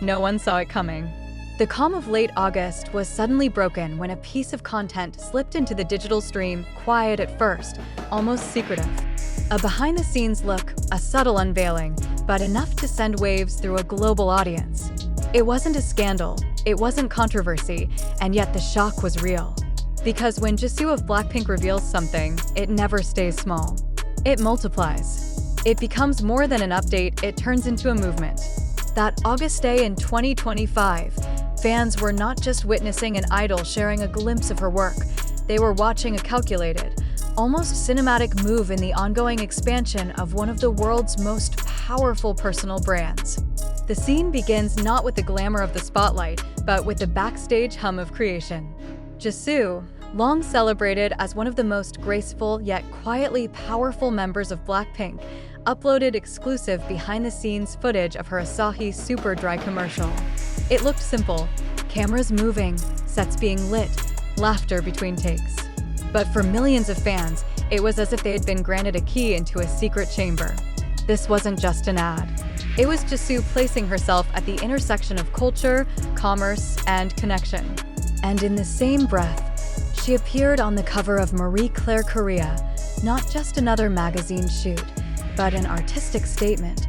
no one saw it coming. The calm of late August was suddenly broken when a piece of content slipped into the digital stream, quiet at first, almost secretive. A behind-the-scenes look, a subtle unveiling, but enough to send waves through a global audience. It wasn't a scandal, it wasn't controversy, and yet the shock was real. Because when Jisoo of BLACKPINK reveals something, it never stays small. It multiplies. It becomes more than an update, it turns into a movement. That August day in 2025, fans were not just witnessing an idol sharing a glimpse of her work, they were watching a calculated, almost cinematic move in the ongoing expansion of one of the world's most powerful personal brands. The scene begins not with the glamour of the spotlight, but with the backstage hum of creation. Jisoo, long celebrated as one of the most graceful yet quietly powerful members of BLACKPINK, uploaded exclusive behind-the-scenes footage of her Asahi Super Dry commercial. It looked simple, cameras moving, sets being lit, laughter between takes. But for millions of fans, it was as if they had been granted a key into a secret chamber. This wasn't just an ad. It was Jisoo placing herself at the intersection of culture, commerce, and connection. And in the same breath, she appeared on the cover of Marie Claire Korea, not just another magazine shoot, but an artistic statement,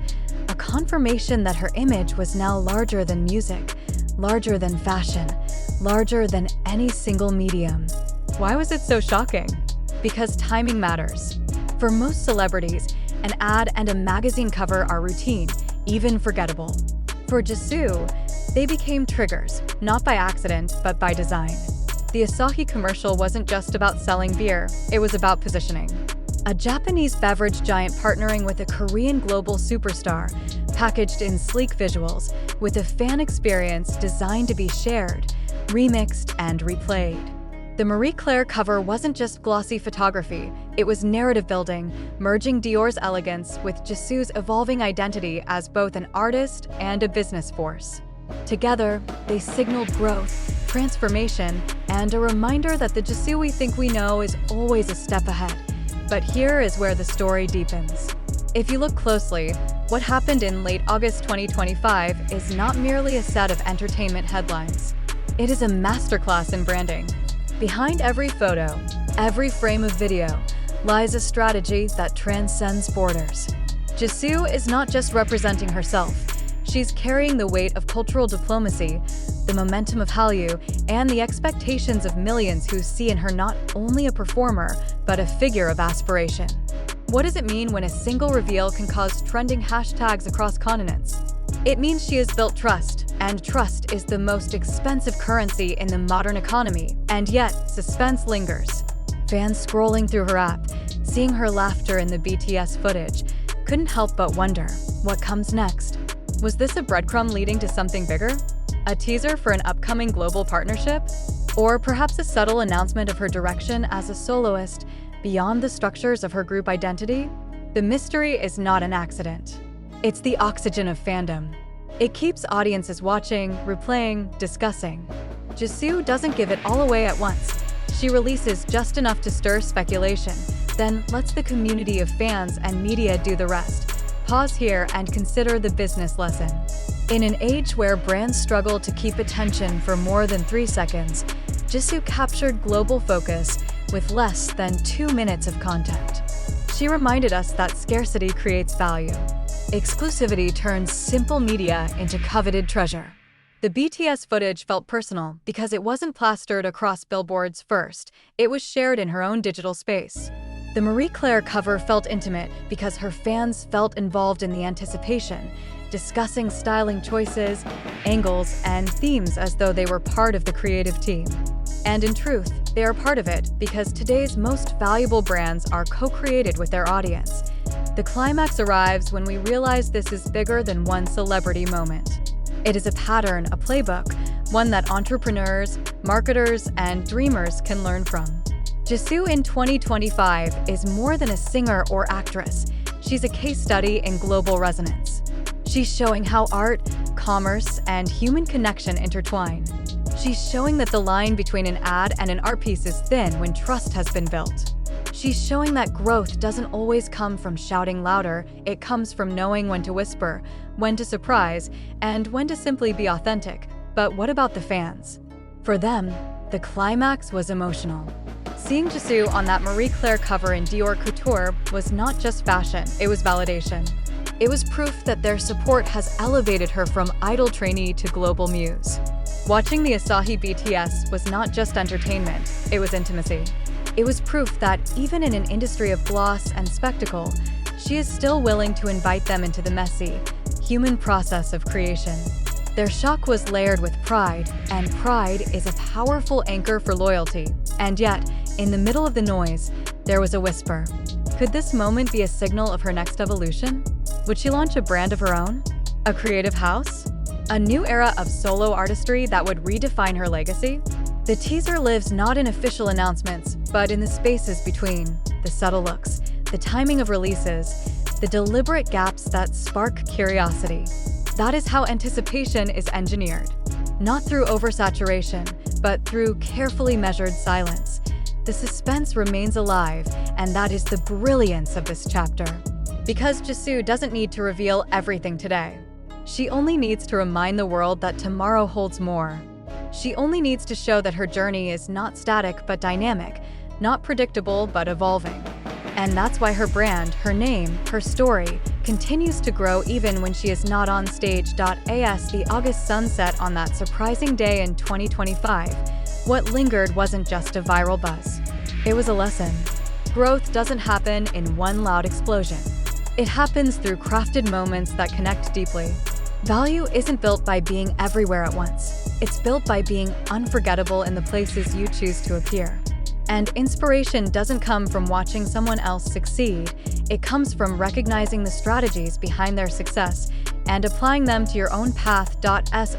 a confirmation that her image was now larger than music, larger than fashion, larger than any single medium. Why was it so shocking? Because timing matters. For most celebrities, an ad and a magazine cover are routine, even forgettable. For Jisoo, they became triggers, not by accident, but by design. The Asahi commercial wasn't just about selling beer, it was about positioning. A Japanese beverage giant partnering with a Korean global superstar, packaged in sleek visuals, with a fan experience designed to be shared, remixed, and replayed. The Marie Claire cover wasn't just glossy photography, it was narrative building, merging Dior's elegance with Jisoo's evolving identity as both an artist and a business force. Together, they signaled growth, transformation, and a reminder that the Jisoo we think we know is always a step ahead. But here is where the story deepens. If you look closely, what happened in late August 2025 is not merely a set of entertainment headlines. It is a masterclass in branding. Behind every photo, every frame of video, lies a strategy that transcends borders. Jisoo is not just representing herself, she's carrying the weight of cultural diplomacy, the momentum of Hallyu, and the expectations of millions who see in her not only a performer, but a figure of aspiration. What does it mean when a single reveal can cause trending hashtags across continents? It means she has built trust, and trust is the most expensive currency in the modern economy, and yet suspense lingers. Fans scrolling through her app, seeing her laughter in the BTS footage, couldn't help but wonder, what comes next? Was this a breadcrumb leading to something bigger? A teaser for an upcoming global partnership? Or perhaps a subtle announcement of her direction as a soloist beyond the structures of her group identity? The mystery is not an accident. It's the oxygen of fandom. It keeps audiences watching, replaying, discussing. Jisoo doesn't give it all away at once. She releases just enough to stir speculation, then lets the community of fans and media do the rest. Pause here and consider the business lesson. In an age where brands struggle to keep attention for more than 3 seconds, Jisoo captured global focus with less than 2 minutes of content. She reminded us that scarcity creates value. Exclusivity turns simple media into coveted treasure. The BTS footage felt personal because it wasn't plastered across billboards first, it was shared in her own digital space. The Marie Claire cover felt intimate because her fans felt involved in the anticipation, discussing styling choices, angles, and themes as though they were part of the creative team. And in truth, they are part of it because today's most valuable brands are co-created with their audience. The climax arrives when we realize this is bigger than one celebrity moment. It is a pattern, a playbook, one that entrepreneurs, marketers, and dreamers can learn from. Jisoo in 2025 is more than a singer or actress. She's a case study in global resonance. She's showing how art, commerce, and human connection intertwine. She's showing that the line between an ad and an art piece is thin when trust has been built. She's showing that growth doesn't always come from shouting louder, it comes from knowing when to whisper, when to surprise, and when to simply be authentic. But what about the fans? For them, the climax was emotional. Seeing Jisoo on that Marie Claire cover in Dior Couture was not just fashion, it was validation. It was proof that their support has elevated her from idol trainee to global muse. Watching the Asahi BTS was not just entertainment, it was intimacy. It was proof that even in an industry of gloss and spectacle, she is still willing to invite them into the messy, human process of creation. Their shock was layered with pride, and pride is a powerful anchor for loyalty. And yet, in the middle of the noise, there was a whisper. Could this moment be a signal of her next evolution? Would she launch a brand of her own? A creative house? A new era of solo artistry that would redefine her legacy? The teaser lives not in official announcements, but in the spaces between, the subtle looks, the timing of releases, the deliberate gaps that spark curiosity. That is how anticipation is engineered. Not through oversaturation, but through carefully measured silence. The suspense remains alive, and that is the brilliance of this chapter. Because Jisoo doesn't need to reveal everything today. She only needs to remind the world that tomorrow holds more. She only needs to show that her journey is not static but dynamic, not predictable but evolving. And that's why her brand, her name, her story continues to grow even when she is not on stage. As the August sunset on that surprising day in 2025, what lingered wasn't just a viral buzz. It was a lesson. Growth doesn't happen in one loud explosion. It happens through crafted moments that connect deeply. Value isn't built by being everywhere at once. It's built by being unforgettable in the places you choose to appear. And inspiration doesn't come from watching someone else succeed. It comes from recognizing the strategies behind their success and applying them to your own path.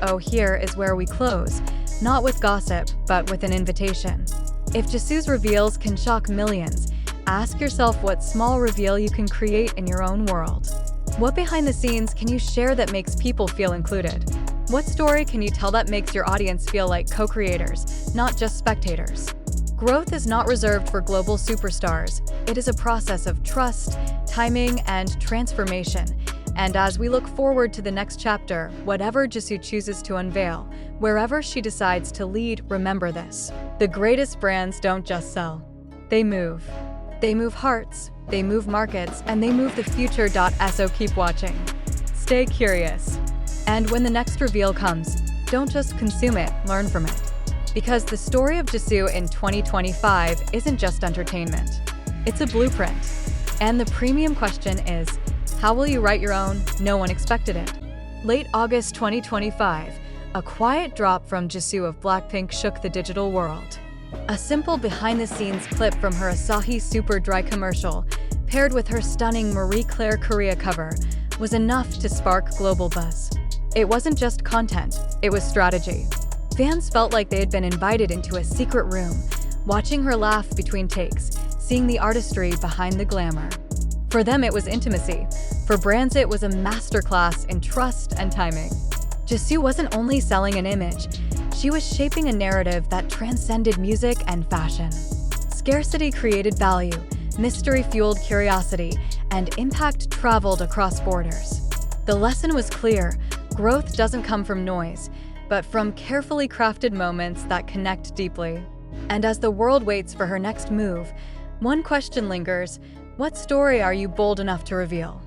So here is where we close, not with gossip, but with an invitation. If Jisoo's reveals can shock millions, ask yourself what small reveal you can create in your own world. What behind the scenes can you share that makes people feel included? What story can you tell that makes your audience feel like co-creators, not just spectators? Growth is not reserved for global superstars. It is a process of trust, timing, and transformation. And as we look forward to the next chapter, whatever Jisoo chooses to unveil, wherever she decides to lead, remember this. The greatest brands don't just sell. They move. They move hearts, they move markets, and they move the future. So keep watching. Stay curious. And when the next reveal comes, don't just consume it, learn from it. Because the story of Jisoo in 2025 isn't just entertainment. It's a blueprint. And the premium question is, how will you write your own? No one expected it. Late August 2025, a quiet drop from Jisoo of Blackpink shook the digital world. A simple behind-the-scenes clip from her Asahi Super Dry commercial, paired with her stunning Marie Claire Korea cover, was enough to spark global buzz. It wasn't just content, it was strategy. Fans felt like they had been invited into a secret room, watching her laugh between takes, seeing the artistry behind the glamour. For them, it was intimacy. For brands, it was a masterclass in trust and timing. Jisoo wasn't only selling an image, she was shaping a narrative that transcended music and fashion. Scarcity created value, mystery fueled curiosity, and impact traveled across borders. The lesson was clear: growth doesn't come from noise, but from carefully crafted moments that connect deeply. And as the world waits for her next move, one question lingers: what story are you bold enough to reveal?